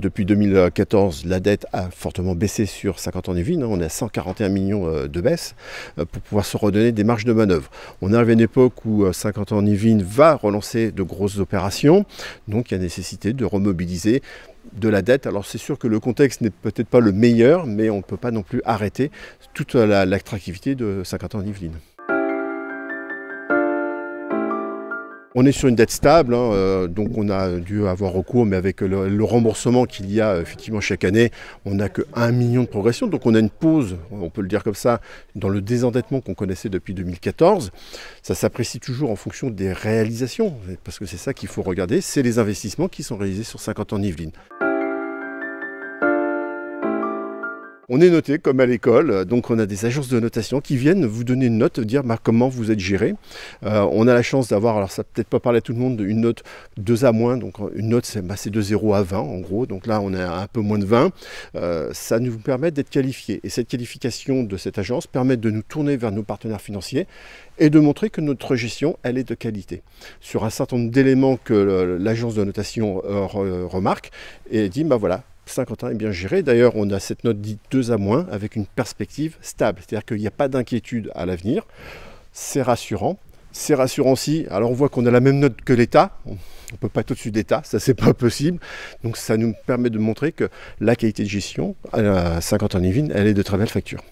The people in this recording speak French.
Depuis 2014, la dette a fortement baissé sur 50 ans Yvelines. On est à 141 millions de baisse pour pouvoir se redonner des marges de manœuvre. On arrive à une époque où 50 ans Yvelines va relancer de grosses opérations. Donc il y a nécessité de remobiliser de la dette. Alors c'est sûr que le contexte n'est peut-être pas le meilleur, mais on ne peut pas non plus arrêter toute l'attractivité de 50 ans Yvelines. On est sur une dette stable, donc on a dû avoir recours, mais avec le remboursement qu'il y a effectivement chaque année, on n'a que 1 million de progression. Donc on a une pause, on peut le dire comme ça, dans le désendettement qu'on connaissait depuis 2014. Ça s'apprécie toujours en fonction des réalisations, parce que c'est ça qu'il faut regarder, c'est les investissements qui sont réalisés sur 50 ans Yvelines. On est noté comme à l'école, donc on a des agences de notation qui viennent vous donner une note, dire comment vous êtes géré. On a la chance d'avoir, alors ça peut-être pas parler à tout le monde, une note 2A-, donc une note c'est de 0 à 20 en gros, donc là on est à un peu moins de 20. Ça nous permet d'être qualifiés et cette qualification de cette agence permet de nous tourner vers nos partenaires financiers et de montrer que notre gestion elle est de qualité. Sur un certain nombre d'éléments que l'agence de notation remarque et dit voilà, 50 ans est bien géré. D'ailleurs, on a cette note dite 2A- avec une perspective stable. C'est-à-dire qu'il n'y a pas d'inquiétude à l'avenir. C'est rassurant. C'est rassurant aussi. Alors, on voit qu'on a la même note que l'État. On ne peut pas être au-dessus de l'État. Ça, c'est pas possible. Donc, ça nous permet de montrer que la qualité de gestion à 50 ans Yvelines, elle est de très belle facture.